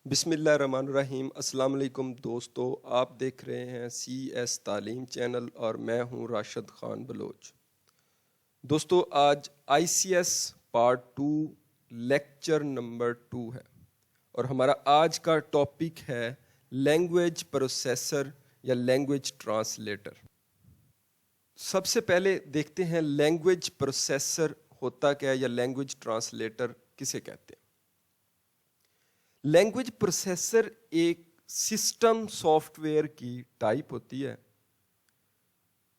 بسم اللہ الرحمن الرحیم۔ السلام علیکم دوستو، آپ دیکھ رہے ہیں سی ایس تعلیم چینل اور میں ہوں راشد خان بلوچ۔ دوستو آج I C S part 2 lecture number 2 ہے اور ہمارا آج کا ٹاپک ہے لینگویج پروسیسر یا لینگویج ٹرانسلیٹر۔ سب سے پہلے دیکھتے ہیں لینگویج پروسیسر ہوتا کیا ہے یا لینگویج ٹرانسلیٹر کسے کہتے ہیں۔ لینگویج پروسیسر ایک سسٹم سافٹ ویئر کی ٹائپ ہوتی ہے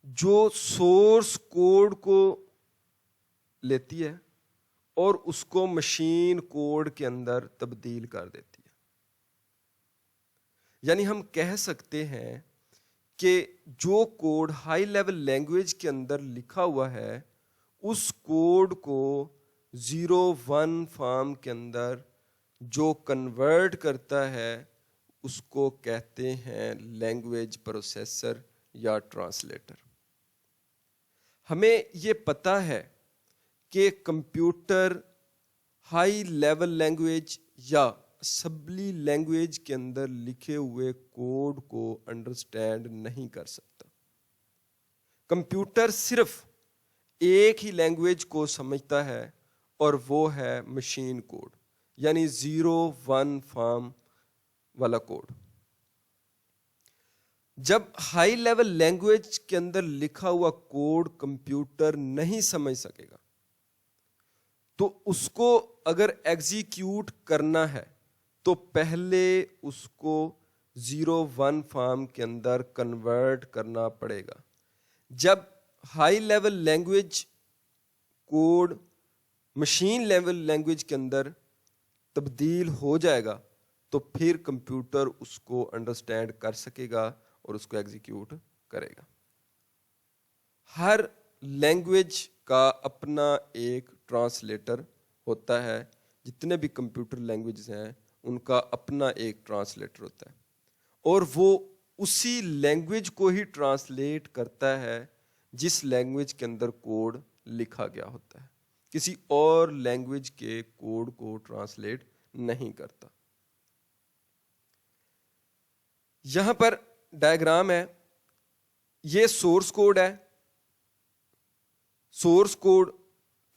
جو سورس کوڈ کو لیتی ہے اور اس کو مشین کوڈ کے اندر تبدیل کر دیتی ہے۔ یعنی ہم کہہ سکتے ہیں کہ جو کوڈ ہائی لیول لینگویج کے اندر لکھا ہوا ہے اس کوڈ کو 0-1 فارم کے اندر جو کنورٹ کرتا ہے اس کو کہتے ہیں لینگویج پروسیسر یا ٹرانسلیٹر۔ ہمیں یہ پتہ ہے کہ کمپیوٹر ہائی لیول لینگویج یا اسمبلی لینگویج کے اندر لکھے ہوئے کوڈ کو انڈرسٹینڈ نہیں کر سکتا۔ کمپیوٹر صرف ایک ہی لینگویج کو سمجھتا ہے اور وہ ہے مشین کوڈ، یعنی 0-1 فارم والا کوڈ۔ جب ہائی لیول لینگویج کے اندر لکھا ہوا کوڈ کمپیوٹر نہیں سمجھ سکے گا تو اس کو اگر ایگزیکیوٹ کرنا ہے تو پہلے اس کو 0-1 فارم کے اندر کنورٹ کرنا پڑے گا۔ جب high level language code machine level language کے اندر تبدیل ہو جائے گا تو پھر کمپیوٹر اس کو انڈرسٹینڈ کر سکے گا اور اس کو ایگزیکیوٹ کرے گا۔ ہر لینگویج کا اپنا ایک ٹرانسلیٹر ہوتا ہے، جتنے بھی کمپیوٹر لینگویجز ہیں ان کا اپنا ایک ٹرانسلیٹر ہوتا ہے اور وہ اسی لینگویج کو ہی ٹرانسلیٹ کرتا ہے جس لینگویج کے اندر کوڈ لکھا گیا ہوتا ہے، کسی اور لینگویج کے کوڈ کو ٹرانسلیٹ نہیں کرتا۔ یہاں پر ڈائیگرام ہے، یہ سورس کوڈ ہے۔ سورس کوڈ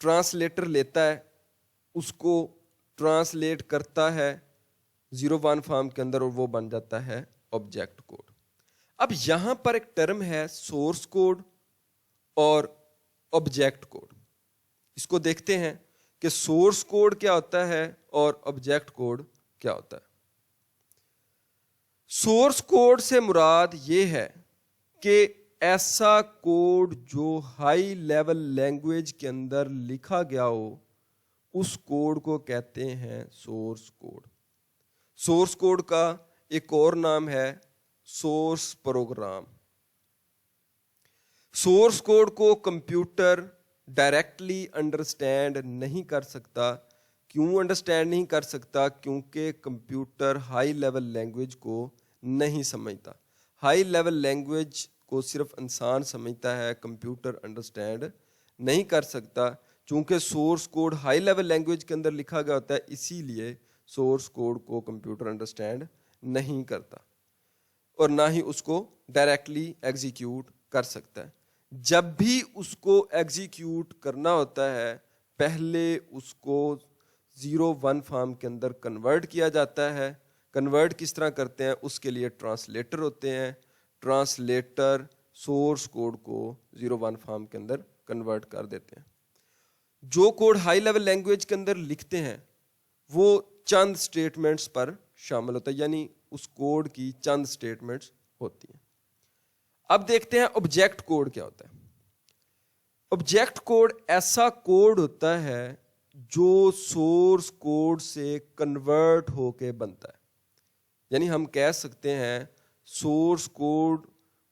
ٹرانسلیٹر لیتا ہے، اس کو ٹرانسلیٹ کرتا ہے 0-1 فارم کے اندر اور وہ بن جاتا ہے آبجیکٹ کوڈ۔ اب یہاں پر ایک ٹرم ہے سورس کوڈ اور آبجیکٹ کوڈ۔ اس کو دیکھتے ہیں کہ سورس کوڈ کیا ہوتا ہے اور آبجیکٹ کوڈ کیا ہوتا ہے۔ سورس کوڈ سے مراد یہ ہے کہ ایسا کوڈ جو ہائی لیول لینگویج کے اندر لکھا گیا ہو اس کوڈ کو کہتے ہیں سورس کوڈ۔ سورس کوڈ کا ایک اور نام ہے سورس پروگرام۔ سورس کوڈ کو کمپیوٹر ڈائریکٹلی انڈرسٹینڈ نہیں کر سکتا۔ کیوں انڈرسٹینڈ نہیں کر سکتا؟ کیونکہ کمپیوٹر ہائی لیول لینگویج کو نہیں سمجھتا۔ ہائی لیول لینگویج کو صرف انسان سمجھتا ہے، کمپیوٹر انڈرسٹینڈ نہیں کر سکتا۔ چونکہ source code high level language کے اندر لکھا گیا ہوتا ہے اسی لیے سورس کوڈ کو کمپیوٹر انڈرسٹینڈ نہیں کرتا اور نہ ہی اس کو ڈائریکٹلی ایگزیکیوٹ کر سکتا ہے۔ جب بھی اس کو ایگزیکیوٹ کرنا ہوتا ہے پہلے اس کو 0-1 فارم کے اندر کنورٹ کیا جاتا ہے۔ کنورٹ کس طرح کرتے ہیں؟ اس کے لیے ٹرانسلیٹر ہوتے ہیں۔ ٹرانسلیٹر سورس کوڈ کو 0-1 فارم کے اندر کنورٹ کر دیتے ہیں۔ جو کوڈ ہائی لیول لینگویج کے اندر لکھتے ہیں وہ چند سٹیٹمنٹس پر شامل ہوتا ہے، یعنی اس کوڈ کی چند سٹیٹمنٹس ہوتی ہیں۔ اب دیکھتے ہیں آبجیکٹ کوڈ کیا ہوتا ہے۔ آبجیکٹ کوڈ ایسا کوڈ ہوتا ہے جو سورس کوڈ سے کنورٹ ہو کے بنتا ہے۔ یعنی ہم کہہ سکتے ہیں سورس کوڈ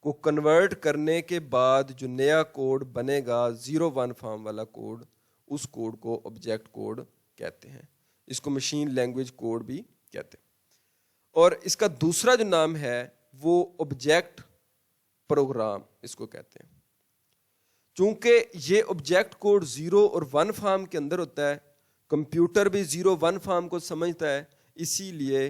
کو کنورٹ کرنے کے بعد جو نیا کوڈ بنے گا 0-1 فارم والا کوڈ، اس کوڈ کو آبجیکٹ کوڈ کہتے ہیں۔ اس کو مشین لینگویج کوڈ بھی کہتے ہیں۔ اور اس کا دوسرا جو نام ہے وہ آبجیکٹ پروگرام اس کو کہتے ہیں۔ چونکہ یہ آبجیکٹ کوڈ 0 اور 1 فارم کے اندر ہوتا ہے، کمپیوٹر بھی 0-1 فارم کو سمجھتا ہے، اسی لیے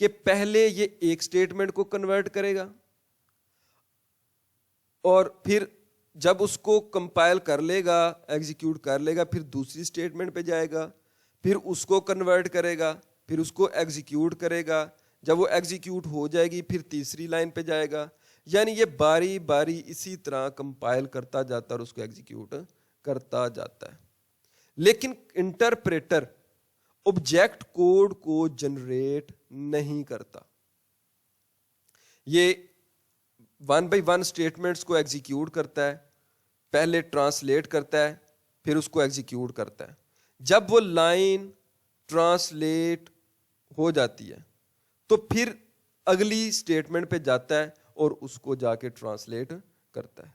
کہ پہلے یہ ایک سٹیٹمنٹ کو کنورٹ کرے گا اور پھر جب اس کو کمپائل کر لے گا, ایگزیکیوٹ کر لے گا, پھر دوسری سٹیٹمنٹ پہ جائے گا, پھر اس کو کنورٹ کرے گا, پھر اس کو ایگزیکیوٹ کرے گا, جب وہ ایگزیکیوٹ ہو جائے گی پھر تیسری لائن پہ جائے گا. یعنی یہ باری باری اسی طرح کمپائل کرتا جاتا ہے اور اس کو ایگزیکیوٹ کرتا جاتا ہے. لیکن انٹرپریٹر آبجیکٹ کوڈ کو جنریٹ نہیں کرتا. یہ 1 by 1 اسٹیٹمنٹس کو ایگزیکیوٹ کرتا ہے, پہلے ٹرانسلیٹ کرتا ہے, پھر اس کو ایگزیکیوٹ کرتا ہے. جب وہ لائن ٹرانسلیٹ ہو جاتی ہے تو پھر اگلی اسٹیٹمنٹ پہ جاتا ہے اور اس کو جا کے ٹرانسلیٹ کرتا ہے.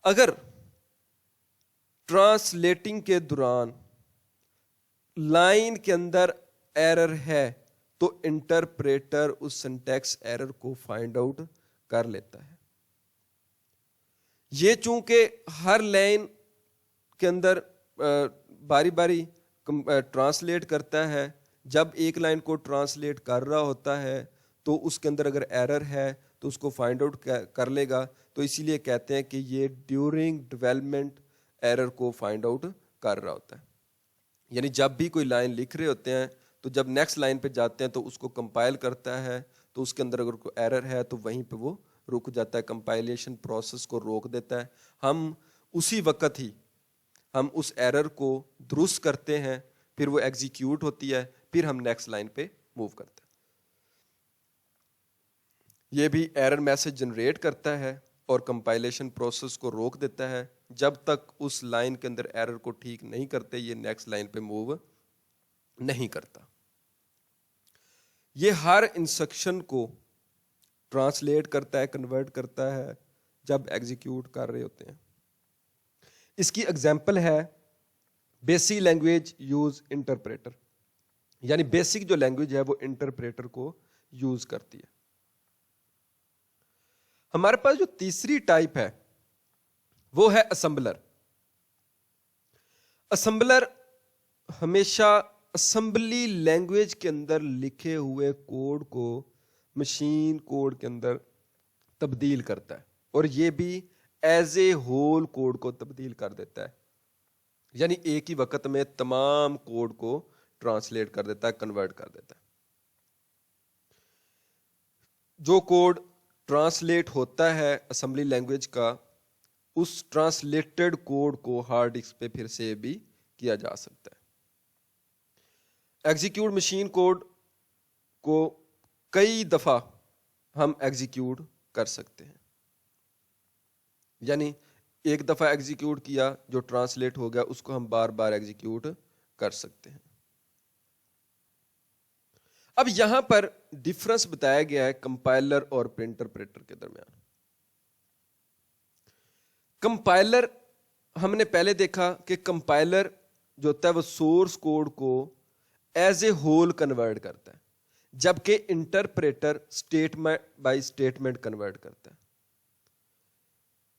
اگر ٹرانسلیٹنگ کے دوران لائن کے اندر ایرر ہے تو انٹرپریٹر اس سنٹیکس ایرر کو فائنڈ آؤٹ کر لیتا ہے. یہ چونکہ ہر لائن کے اندر باری باری ٹرانسلیٹ کرتا ہے, جب ایک لائن کو ٹرانسلیٹ کر رہا ہوتا ہے تو اس کے اندر اگر ایرر ہے تو اس کو فائنڈ آؤٹ کر لے گا. تو اسی لیے کہتے ہیں کہ یہ ڈیورنگ ڈیولپمنٹ ایرر کو فائنڈ آؤٹ کر رہا ہوتا ہے. یعنی جب بھی کوئی لائن لکھ رہے ہوتے ہیں تو جب نیکسٹ لائن پہ جاتے ہیں تو اس کو کمپائل کرتا ہے, تو اس کے اندر اگر کوئی ایرر ہے تو وہیں پہ وہ رک جاتا ہے, کمپائلیشن پروسیس کو روک دیتا ہے. ہم اسی وقت ہی ہم اس ایرر کو درست کرتے ہیں, پھر وہ ایگزیکیوٹ ہوتی ہے, پھر ہم نیکسٹ لائن پہ موو کرتے ہیں. یہ بھی ایرر میسج جنریٹ کرتا ہے اور کمپائلیشن پروسیس کو روک دیتا ہے. جب تک اس لائن کے اندر ایرر کو ٹھیک نہیں کرتے یہ نیکسٹ لائن پہ موو نہیں کرتا. یہ ہر انسٹرکشن کو ٹرانسلیٹ کرتا ہے, کنورٹ کرتا ہے جب ایگزیکیوٹ کر رہے ہوتے ہیں. اس کی ایگزامپل ہے بیسک لینگویج یوز انٹرپریٹر, یعنی بیسک جو لینگویج ہے وہ انٹرپریٹر کو یوز کرتی ہے. ہمارے پاس جو تیسری ٹائپ ہے وہ ہے اسمبلر. اسمبلر ہمیشہ اسمبلی لینگویج کے اندر لکھے ہوئے کوڈ کو مشین کوڈ کے اندر تبدیل کرتا ہے, اور یہ بھی ایز اے ہول کوڈ کو تبدیل کر دیتا ہے. یعنی ایک ہی وقت میں تمام کوڈ کو ٹرانسلیٹ کر دیتا ہے, کنورٹ کر دیتا ہے. جو کوڈ ٹرانسلیٹ ہوتا ہے اسمبلی لینگویج کا, اس ٹرانسلیٹڈ کوڈ کو ہارڈ ڈسک پہ پھر سیو بھی کیا جا سکتا ہے. ایگزیکیوٹ مشین کوڈ کو کئی دفعہ ہم ایگزیکیوٹ کر سکتے ہیں. یعنی ایک دفعہ ایگزیکیوٹ کیا, جو ٹرانسلیٹ ہو گیا اس کو ہم بار بار ایگزیکیوٹ کر سکتے ہیں. اب یہاں پر ڈفرنس بتایا گیا ہے کمپائلر اور انٹرپریٹر کے درمیان. کمپائلر ہم نے پہلے دیکھا کہ کمپائلر جو ہوتا ہے وہ سورس کوڈ کو ایز اے ہول کنورٹ کرتا ہے, جبکہ interpreter statement by statement convert کرتا ہے.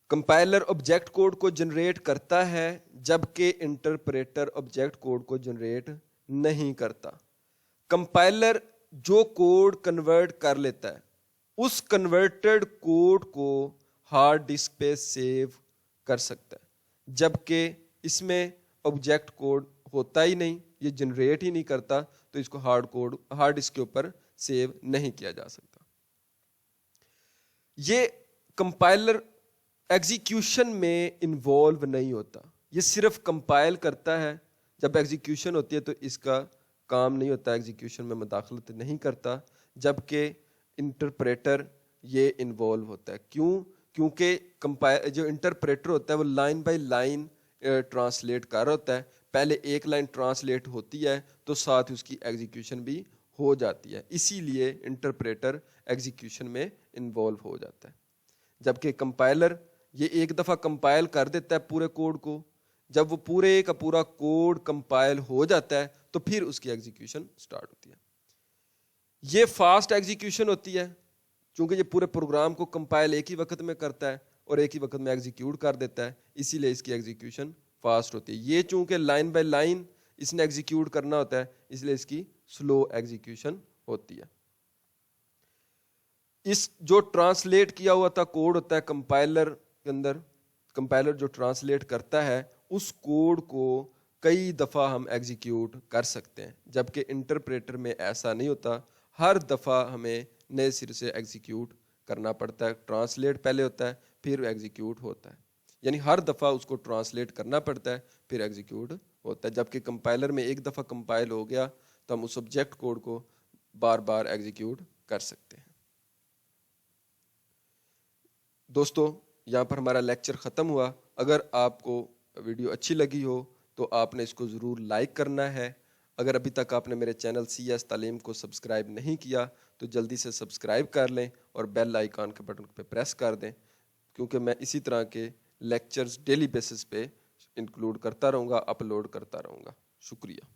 کمپائلر آبجیکٹ کوڈ کو جنریٹ کرتا ہے جبکہ انٹرپریٹر آبجیکٹ کوڈ کو جنریٹ نہیں کرتا. کمپائلر جو کوڈ کنورٹ کر لیتا ہے اس کنورٹڈ کوڈ کو ہارڈ ڈسک پہ سیو کر سکتا ہے, جبکہ اس میں آبجیکٹ کوڈ ہوتا ہی نہیں, یہ جنریٹ ہی نہیں کرتا, تو اس کو ہارڈ ڈسک کے اوپر سیو نہیں کیا جا سکتا. یہ کمپائلر ایگزیکیوشن میں انوالو نہیں ہوتا, یہ صرف کمپائل کرتا ہے. جب ایگزیکیوشن ہوتی ہے تو اس کا کام نہیں ہوتا, ایگزیکیوشن میں مداخلت نہیں کرتا, جبکہ انٹرپریٹر یہ انوالو ہوتا ہے. کیوں؟ کیونکہ جو انٹرپریٹر ہوتا ہے وہ لائن بائی لائن ٹرانسلیٹ کر رہا ہوتا ہے. پہلے ایک لائن ٹرانسلیٹ ہوتی ہے تو ساتھ اس کی ایگزیکیوشن بھی ہو جاتی ہے, اسی لیے انٹرپریٹر ایگزیکیوشن میں انوالو ہو جاتا ہے. جبکہ کمپائلر یہ ایک دفعہ کمپائل کر دیتا ہے پورے کوڈ کو, جب وہ پورے کا پورا کوڈ کمپائل ہو جاتا ہے تو پھر اس کی ایگزیکیوشن سٹارٹ ہوتی ہے. یہ فاسٹ ایگزیکیوشن ہوتی ہے چونکہ یہ پورے پروگرام کو کمپائل ایک ہی وقت میں کرتا ہے اور ایک ہی وقت میں ایگزیکیوٹ کر دیتا ہے, اسی لیے اس کی ایگزیکیوشن فاسٹ ہوتی ہے. یہ چونکہ لائن بائی لائن اس نے ایگزیکیوٹ کرنا ہوتا ہے اس لیے اس کی سلو ایگزیکیوشن ہوتی ہے. اس جو ٹرانسلیٹ کیا ہوا تھا کوڈ ہوتا ہے کمپائلر کے اندر، کمپائلر جو ٹرانسلیٹ کرتا ہے اس کوڈ کو کئی دفعہ ہم ایگزیکیوٹ کر سکتے ہیں، جبکہ انٹرپریٹر میں ایسا نہیں ہوتا. ہر دفعہ ہمیں نئے سرے سے ایگزیکیوٹ کرنا پڑتا ہے. ٹرانسلیٹ پہلے ہوتا ہے پھر ایگزیکیوٹ ہوتا ہے، یعنی ہر دفعہ اس کو ٹرانسلیٹ کرنا پڑتا ہے پھر ایگزیکیوٹ ہوتا ہے. جبکہ کمپائلر میں ایک دفعہ کمپائل ہو گیا تو ہم اس آبجیکٹ کوڈ کو بار بار ایگزیکیوٹ کر سکتے ہیں. دوستو یہاں پر ہمارا لیکچر ختم ہوا. اگر آپ کو ویڈیو اچھی لگی ہو تو آپ نے اس کو ضرور لائک کرنا ہے. اگر ابھی تک آپ نے میرے چینل سی ایس تعلیم کو سبسکرائب نہیں کیا تو جلدی سے سبسکرائب کر لیں اور بیل آئیکن کے بٹن پہ پریس کر دیں، کیونکہ میں اسی طرح کے لیکچرز ڈیلی بیسس پہ انکلوڈ کرتا رہوں گا، اپلوڈ کرتا رہوں گا. شکریہ.